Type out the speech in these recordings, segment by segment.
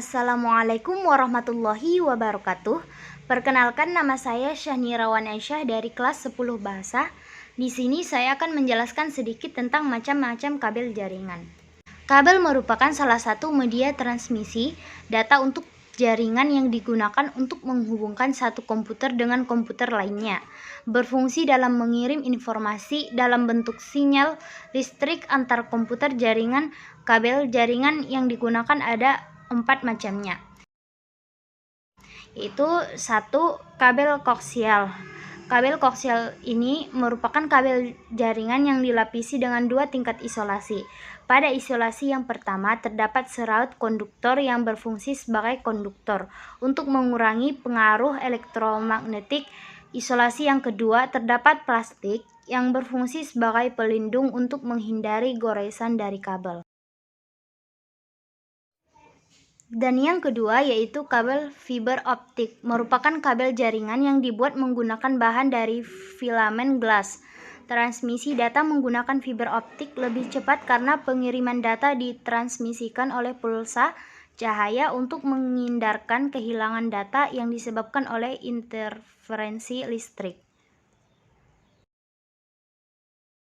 Assalamualaikum warahmatullahi wabarakatuh. Perkenalkan, nama saya Syahnirawan Aisyah dari kelas 10 bahasa. Di sini saya akan menjelaskan sedikit tentang macam-macam kabel jaringan. Kabel merupakan salah satu media transmisi data untuk jaringan yang digunakan untuk menghubungkan satu komputer dengan komputer lainnya. Berfungsi dalam mengirim informasi dalam bentuk sinyal listrik antar komputer jaringan. Kabel jaringan yang digunakan ada 4 macamnya, yaitu 1. Kabel koaksial. Kabel koaksial ini merupakan kabel jaringan yang dilapisi dengan 2 tingkat isolasi. Pada isolasi yang pertama terdapat seraut konduktor yang berfungsi sebagai konduktor untuk mengurangi pengaruh elektromagnetik. Isolasi yang kedua terdapat plastik yang berfungsi sebagai pelindung untuk menghindari goresan dari kabel. Dan yang kedua yaitu kabel fiber optik, merupakan kabel jaringan yang dibuat menggunakan bahan dari filamen gelas. Transmisi data menggunakan fiber optik lebih cepat karena pengiriman data ditransmisikan oleh pulsa cahaya untuk menghindarkan kehilangan data yang disebabkan oleh interferensi listrik.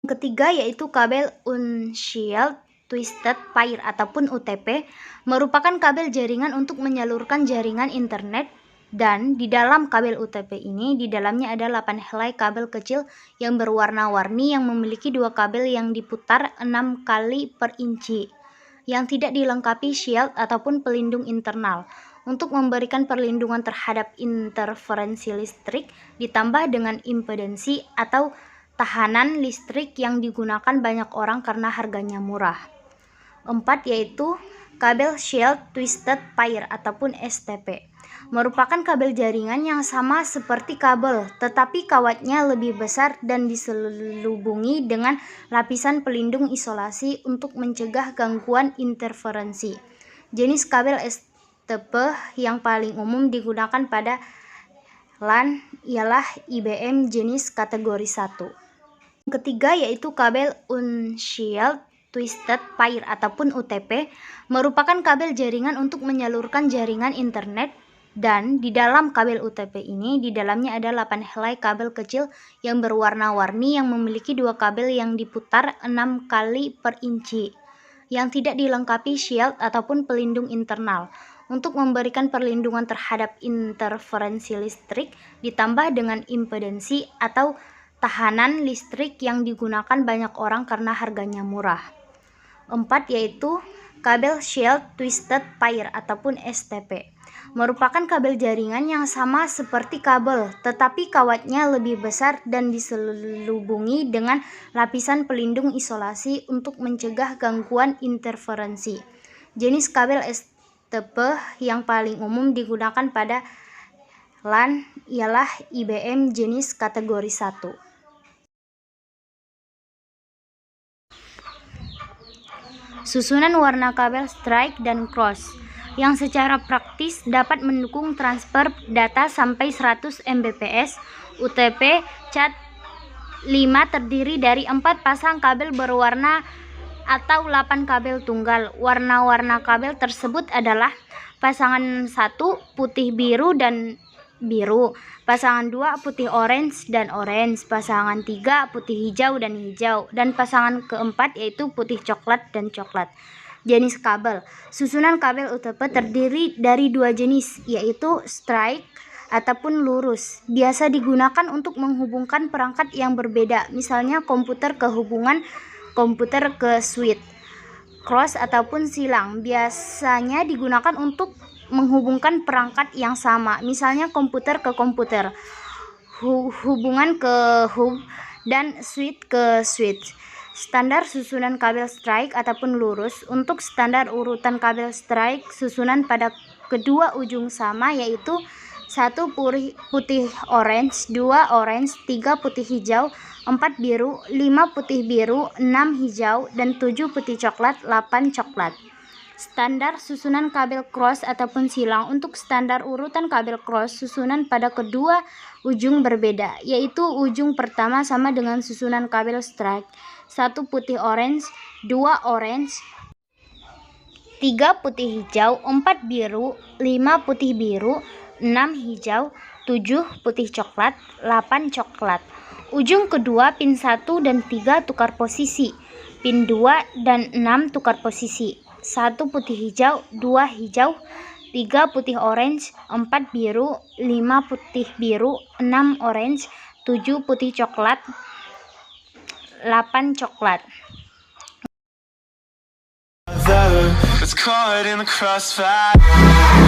Yang ketiga yaitu kabel Unshield Twisted Pair ataupun UTP, merupakan kabel jaringan untuk menyalurkan jaringan internet, dan di dalam kabel UTP ini di dalamnya ada 8 helai kabel kecil yang berwarna-warni yang memiliki 2 kabel yang diputar 6 kali per inci yang tidak dilengkapi shield ataupun pelindung internal. Untuk memberikan perlindungan terhadap interferensi listrik ditambah dengan impedensi atau tahanan listrik yang digunakan banyak orang karena harganya murah. 4 yaitu kabel Shield Twisted Pair ataupun STP, merupakan kabel jaringan yang sama seperti kabel tetapi kawatnya lebih besar dan diselubungi dengan lapisan pelindung isolasi untuk mencegah gangguan interferensi. Jenis kabel STP yang paling umum digunakan pada LAN ialah IBM jenis kategori 1. Yang ketiga yaitu kabel Unshield Twisted Pair ataupun UTP, merupakan kabel jaringan untuk menyalurkan jaringan internet, dan di dalam kabel UTP ini di dalamnya ada 8 helai kabel kecil yang berwarna-warni yang memiliki 2 kabel yang diputar 6 kali per inci yang tidak dilengkapi shield ataupun pelindung internal. Untuk memberikan perlindungan terhadap interferensi listrik ditambah dengan impedensi atau tahanan listrik yang digunakan banyak orang karena harganya murah. 4 yaitu kabel Shield Twisted Pair ataupun STP, merupakan kabel jaringan yang sama seperti kabel tetapi kawatnya lebih besar dan diselubungi dengan lapisan pelindung isolasi untuk mencegah gangguan interferensi. Jenis kabel STP yang paling umum digunakan pada LAN ialah IBM jenis kategori 1. Susunan warna kabel strike dan cross yang secara praktis dapat mendukung transfer data sampai 100 Mbps. UTP Cat5 terdiri dari 4 pasang kabel berwarna atau 8 kabel tunggal. Warna-warna kabel tersebut adalah pasangan 1 putih biru dan biru, pasangan 2 putih orange dan orange, pasangan 3 putih hijau dan hijau, dan pasangan keempat yaitu putih coklat dan coklat. Jenis kabel. Susunan kabel UTP terdiri dari 2 jenis, yaitu strike ataupun lurus. Biasa digunakan untuk menghubungkan perangkat yang berbeda, misalnya komputer ke hubungan komputer ke switch. Cross ataupun silang biasanya digunakan untuk menghubungkan perangkat yang sama, misalnya komputer ke komputer, hubungan ke hub, dan switch ke switch. Standar susunan kabel strike ataupun lurus. Untuk standar urutan kabel strike, susunan pada kedua ujung sama, yaitu 1 putih orange, 2 orange, 3 putih hijau, 4 biru, 5 putih biru, 6 hijau, dan 7 putih coklat, 8 coklat. Standar susunan kabel cross ataupun silang. Untuk standar urutan kabel cross, susunan pada kedua ujung berbeda, yaitu ujung pertama sama dengan susunan kabel strike, 1 putih orange, 2 orange, 3 putih hijau, 4 biru, 5 putih biru, 6 hijau, 7 putih coklat, 8 coklat. Ujung kedua pin 1 dan 3 tukar posisi. Pin 2 dan 6 tukar posisi. 1 putih hijau, 2 hijau, 3 putih orange, 4 biru, 5 putih biru, 6 orange, 7 putih coklat, 8 coklat. It's caught in the crossfire.